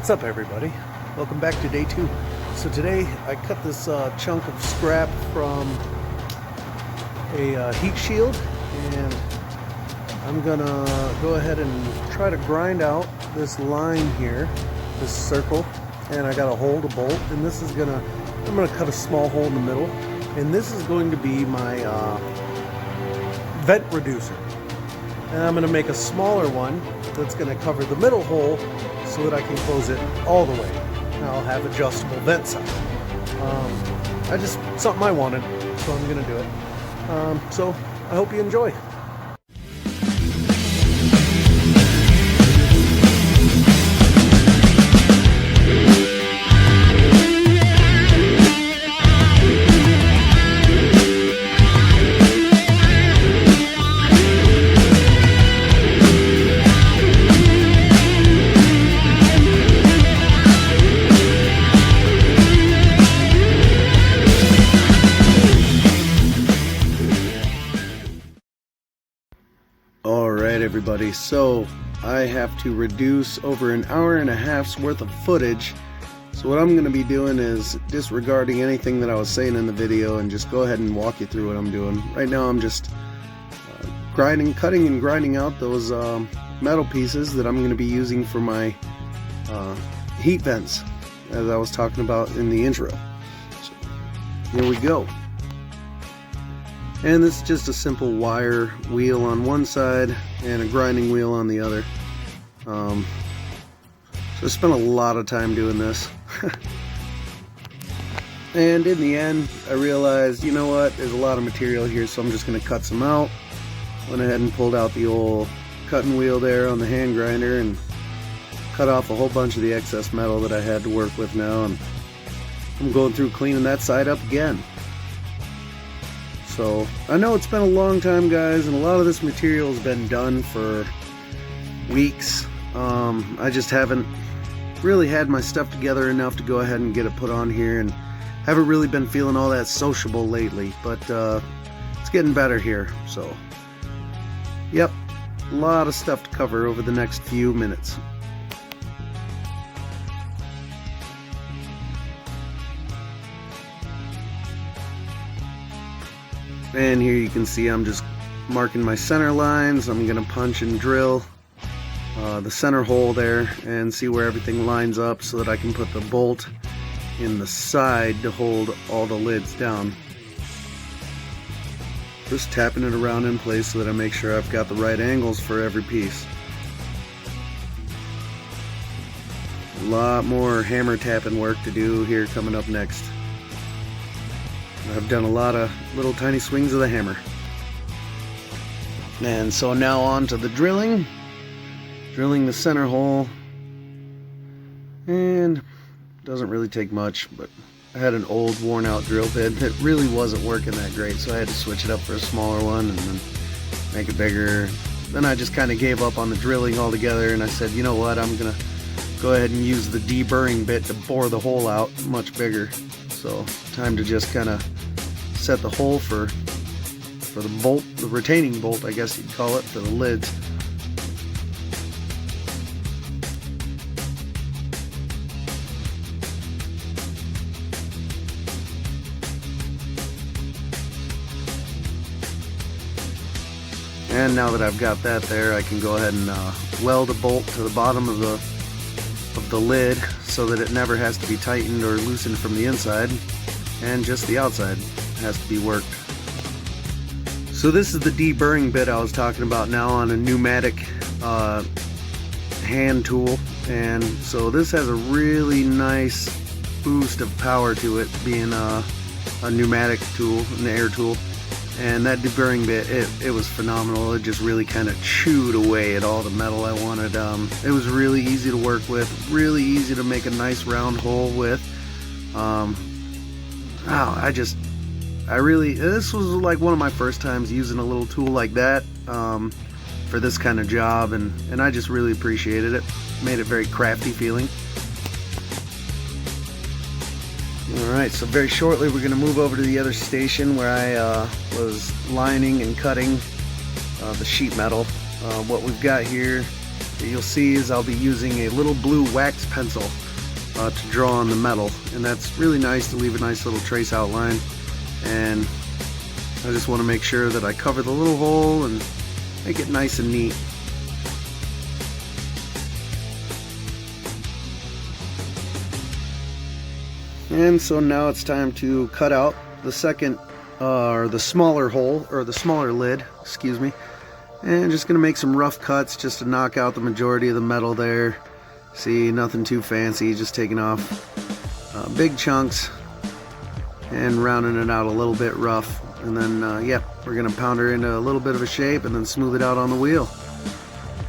What's up, everybody? Welcome back to day 2. So today I cut this chunk of scrap from a heat shield, and I'm gonna go ahead and try to grind out this line here, this circle, and I got a hole to bolt, and this is I'm gonna cut a small hole in the middle, and this is going to be my vent reducer, and I'm gonna make a smaller one that's gonna cover the middle hole so that I can close it all the way. And I'll have adjustable vent size. Something I wanted, so I'm gonna do it. So I hope you enjoy. Alright everybody, so I have to reduce over an hour and a half's worth of footage. So what I'm going to be doing is disregarding anything that I was saying in the video and just go ahead and walk you through what I'm doing. Right now I'm just cutting and grinding out those metal pieces that I'm going to be using for my heat vents, as I was talking about in the intro. So here we go. And this is just a simple wire wheel on one side and a grinding wheel on the other. So I spent a lot of time doing this. And in the end, I realized, you know what, there's a lot of material here, so I'm just going to cut some out. Went ahead and pulled out the old cutting wheel there on the hand grinder and cut off a whole bunch of the excess metal that I had to work with now. And I'm going through cleaning that side up again. So I know it's been a long time, guys, and a lot of this material has been done for weeks. I just haven't really had my stuff together enough to go ahead and get it put on here, and haven't really been feeling all that sociable lately, but it's getting better here. So yep, a lot of stuff to cover over the next few minutes. And here you can see I'm just marking my center lines. I'm going to punch and drill the center hole there and see where everything lines up so that I can put the bolt in the side to hold all the lids down. Just tapping it around in place so that I make sure I've got the right angles for every piece. A lot more hammer tapping work to do here coming up next. I've done a lot of little tiny swings of the hammer. And so now on to the drilling. Drilling the center hole. And doesn't really take much, but I had an old worn out drill bit that really wasn't working that great, so I had to switch it up for a smaller one and then make it bigger. Then I just kind of gave up on the drilling altogether, and I said, you know what, I'm gonna go ahead and use the deburring bit to bore the hole out much bigger. So time to just kind of set the hole for the bolt, the retaining bolt, I guess you'd call it, for the lids. And now that I've got that there, I can go ahead and weld a bolt to the bottom of the lid so that it never has to be tightened or loosened from the inside, and just the outside has to be worked. So this is the deburring bit I was talking about now on a pneumatic hand tool, and so this has a really nice boost of power to it, being a pneumatic tool, an air tool. And that deburring bit, it was phenomenal. It just really kind of chewed away at all the metal I wanted. It was really easy to work with, really easy to make a nice round hole with. This was like one of my first times using a little tool like that for this kind of job, and I just really appreciated it. Made it very crafty feeling. Alright, so very shortly we're going to move over to the other station where I was lining and cutting the sheet metal. What we've got here you'll see is I'll be using a little blue wax pencil to draw on the metal, and that's really nice to leave a nice little trace outline. And I just want to make sure that I cover the little hole and make it nice and neat. And so now it's time to cut out the second, or the smaller hole, or the smaller lid, excuse me. And just gonna make some rough cuts just to knock out the majority of the metal there. See, nothing too fancy, just taking off big chunks and rounding it out a little bit rough. And then, yeah, we're gonna pound her into a little bit of a shape and then smooth it out on the wheel.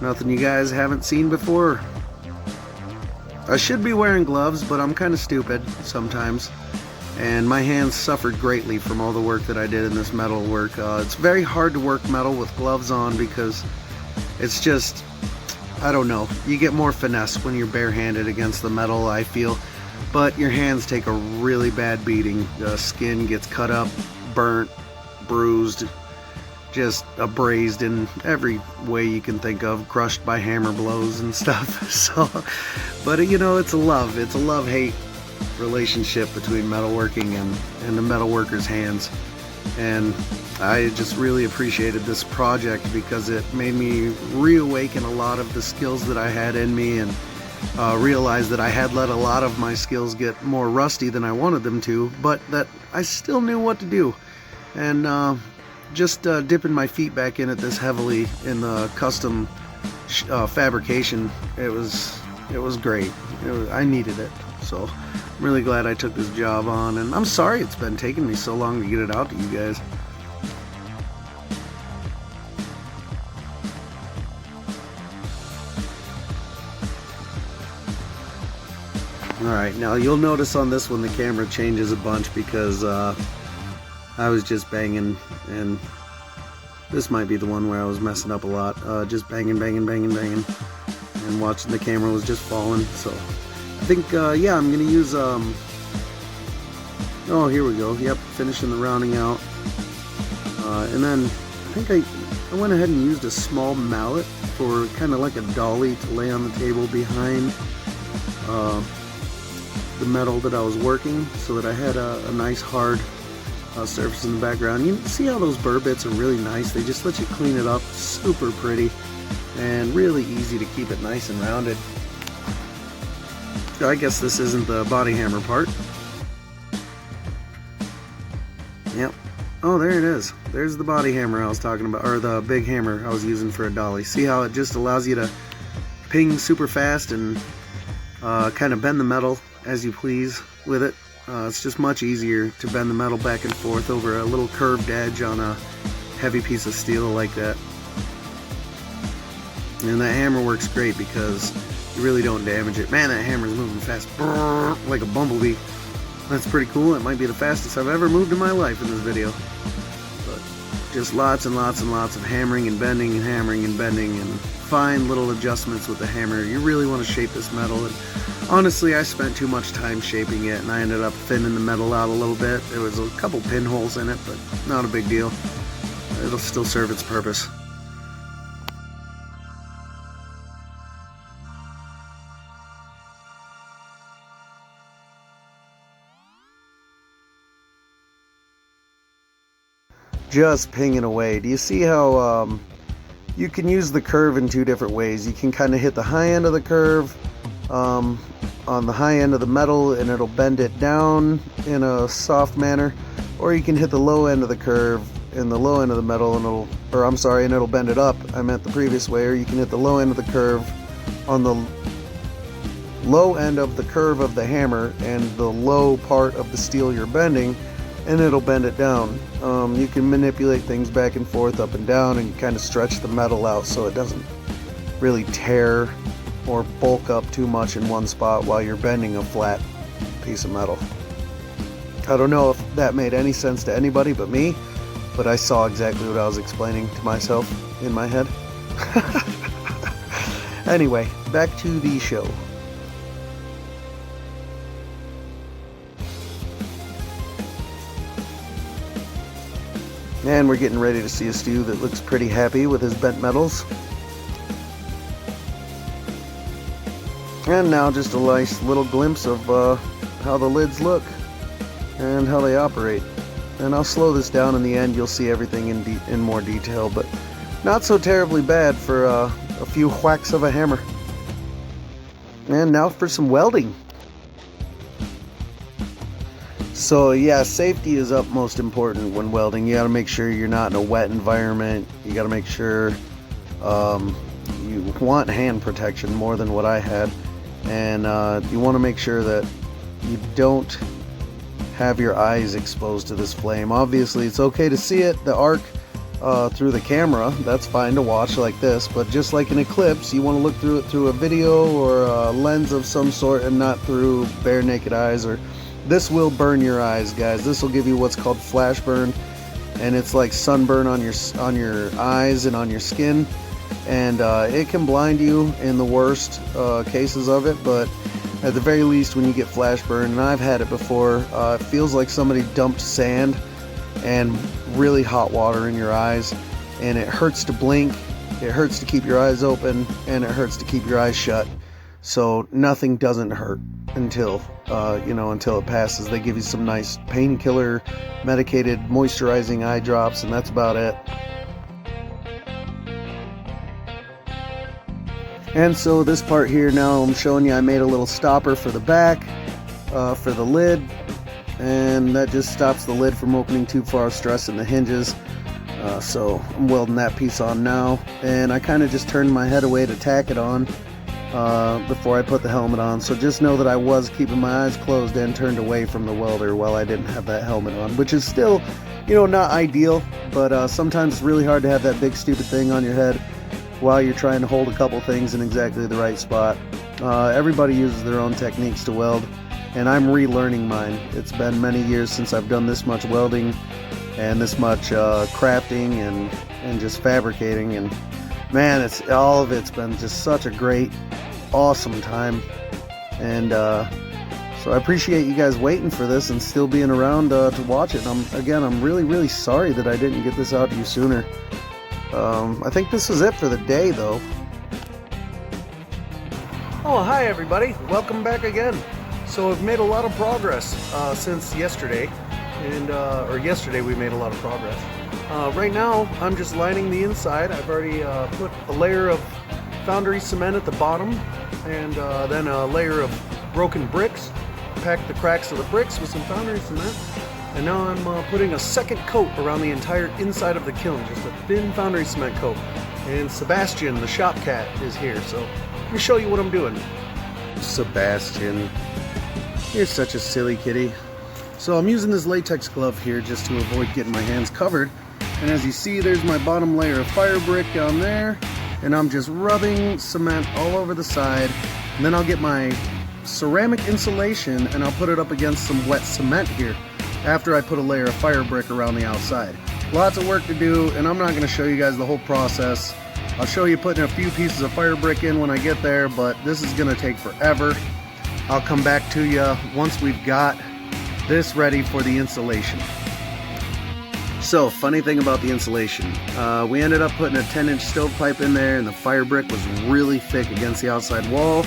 Nothing you guys haven't seen before. I should be wearing gloves, but I'm kind of stupid sometimes, and my hands suffered greatly from all the work that I did in this metal work. It's very hard to work metal with gloves on because it's just, I don't know, you get more finesse when you're barehanded against the metal, I feel, but your hands take a really bad beating. The skin gets cut up, burnt, bruised, just abrased in every way you can think of, crushed by hammer blows and stuff. So, but you know, it's a love-hate relationship between metalworking and the metalworker's hands. And I just really appreciated this project because it made me reawaken a lot of the skills that I had in me, and realize that I had let a lot of my skills get more rusty than I wanted them to, but that I still knew what to do. And just dipping my feet back in it this heavily in the custom fabrication, it was great. I needed it, so I'm really glad I took this job on, and I'm sorry it's been taking me so long to get it out to you guys. Alright, now you'll notice on this one the camera changes a bunch because I was just banging, and this might be the one where I was messing up a lot, just banging, and watching the camera was just falling. So I think, yeah, I'm gonna use, oh, here we go, yep, finishing the rounding out, and then I think I went ahead and used a small mallet for kind of like a dolly to lay on the table behind the metal that I was working, so that I had a nice hard surface in the background. You see how those burr bits are really nice? They just let you clean it up, super pretty, and really easy to keep it nice and rounded. I guess this isn't the body hammer part. Yep. Oh, there it is. There's the body hammer I was talking about, or the big hammer I was using for a dolly. See how it just allows you to ping super fast and kind of bend the metal as you please with it. It's just much easier to bend the metal back and forth over a little curved edge on a heavy piece of steel like that. And that hammer works great because you really don't damage it. Man, that hammer's moving fast, like a bumblebee. That's pretty cool. It might be the fastest I've ever moved in my life in this video. But just lots and lots and lots of hammering and bending and hammering and bending and fine little adjustments with the hammer. You really want to shape this metal, and honestly, I spent too much time shaping it, and I ended up thinning the metal out a little bit. There was a couple pinholes in it, but not a big deal. It'll still serve its purpose. Just pinging away. Do you see how you can use the curve in two different ways? You can kind of hit the high end of the curve on the high end of the metal, and it'll bend it down in a soft manner, or you can hit the low end of the curve in the low end of the metal, and it'll bend it up. I meant the previous way. Or you can hit the low end of the curve on the low end of the curve of the hammer and the low part of the steel you're bending, and it'll bend it down. You can manipulate things back and forth, up and down, and kind of stretch the metal out so it doesn't really tear or bulk up too much in one spot while you're bending a flat piece of metal. I don't know if that made any sense to anybody but me, but I saw exactly what I was explaining to myself in my head. Anyway, back to the show. And we're getting ready to see a Stew that looks pretty happy with his bent metals. And now just a nice little glimpse of how the lids look and how they operate. And I'll slow this down in the end. You'll see everything in more detail, but not so terribly bad for a few whacks of a hammer. And now for some welding. So yeah, safety is utmost important when welding. You got to make sure you're not in a wet environment. You got to make sure you want hand protection more than what I had, and you want to make sure that you don't have your eyes exposed to this flame. Obviously it's okay to see it, the arc through the camera. That's fine to watch like this, but just like an eclipse, you want to look through it through a video or a lens of some sort, and not through bare naked eyes. Or this will burn your eyes, guys. This will give you what's called flash burn, and it's like sunburn on your eyes and on your skin, and it can blind you in the worst cases of it. But at the very least, when you get flash burn, and I've had it before, it feels like somebody dumped sand and really hot water in your eyes, and it hurts to blink, it hurts to keep your eyes open, and it hurts to keep your eyes shut. So nothing doesn't hurt until until it passes. They give you some nice painkiller medicated moisturizing eye drops, and that's about it. And so this part here, now I'm showing you, I made a little stopper for the back for the lid, and that just stops the lid from opening too far, stressing the hinges. So I'm welding that piece on now, and I kind of just turned my head away to tack it on before I put the helmet on. So just know that I was keeping my eyes closed and turned away from the welder while I didn't have that helmet on, which is still, not ideal, but sometimes it's really hard to have that big stupid thing on your head while you're trying to hold a couple things in exactly the right spot. Everybody uses their own techniques to weld, and I'm relearning mine. It's been many years since I've done this much welding and this much crafting and just fabricating, and man, all of it's been just such a great, awesome time. And so I appreciate you guys waiting for this and still being around to watch it. I'm really, really sorry that I didn't get this out to you sooner. I think this is it for the day, though. Oh, hi everybody, welcome back again. So I've made a lot of progress since yesterday, and or yesterday we made a lot of progress. Right now I'm just lining the inside. I've already put a layer of foundry cement at the bottom, and then a layer of broken bricks. Packed the cracks of the bricks with some foundry cement, and now I'm putting a second coat around the entire inside of the kiln, just a thin foundry cement coat. And Sebastian, the shop cat, is here, so let me show you what I'm doing. Sebastian, you're such a silly kitty. So I'm using this latex glove here just to avoid getting my hands covered. And as you see, there's my bottom layer of fire brick down there, and I'm just rubbing cement all over the side. And then I'll get my ceramic insulation and I'll put it up against some wet cement here after I put a layer of fire brick around the outside. Lots of work to do, and I'm not going to show you guys the whole process. I'll show you putting a few pieces of fire brick in when I get there, but this is going to take forever. I'll come back to you once we've got this ready for the insulation. So, funny thing about the insulation, we ended up putting a 10-inch stovepipe in there, and the fire brick was really thick against the outside wall,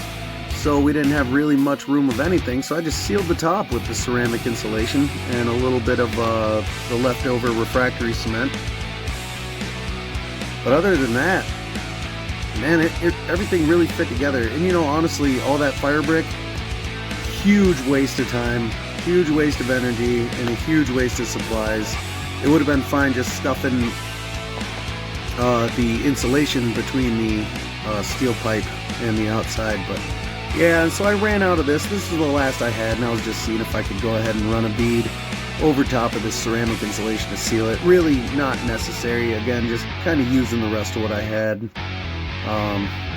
so we didn't have really much room of anything, so I just sealed the top with the ceramic insulation and a little bit of the leftover refractory cement. But other than that, man, everything really fit together. And honestly, all that fire brick, huge waste of time, huge waste of energy, and a huge waste of supplies. It would have been fine just stuffing the insulation between the steel pipe and the outside, but yeah, so I ran out of this. This is the last I had, and I was just seeing if I could go ahead and run a bead over top of this ceramic insulation to seal it. Really not necessary. Again, just kind of using the rest of what I had.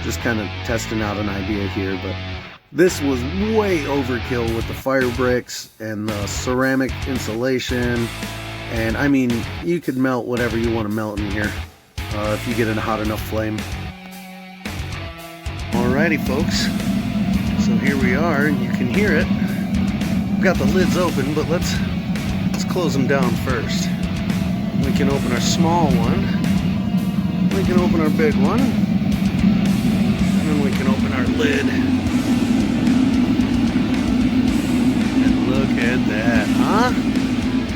Just kind of testing out an idea here, but this was way overkill with the fire bricks and the ceramic insulation. And I mean, you could melt whatever you want to melt in here if you get a hot enough flame. Alrighty, folks. So here we are, and you can hear it. We've got the lids open, but let's close them down first. We can open our small one. We can open our big one. And then we can open our lid.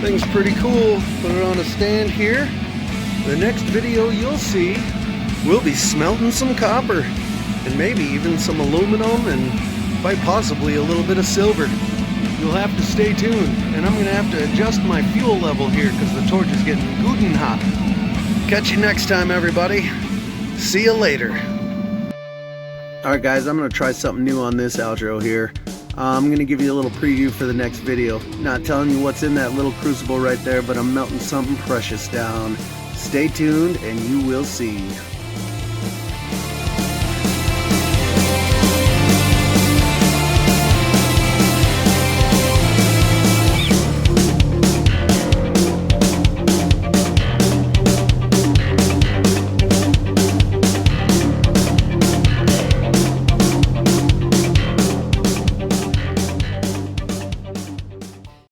Thing's pretty cool. Put it on a stand here. The next video you'll see, we'll be smelting some copper and maybe even some aluminum and quite possibly a little bit of silver. You'll have to stay tuned, and I'm gonna have to adjust my fuel level here because the torch is getting gooden hot. Catch you next time, everybody. See you later. Alright guys, I'm gonna try something new on this outro here. I'm gonna give you a little preview for the next video. Not telling you what's in that little crucible right there, but I'm melting something precious down. Stay tuned and you will see.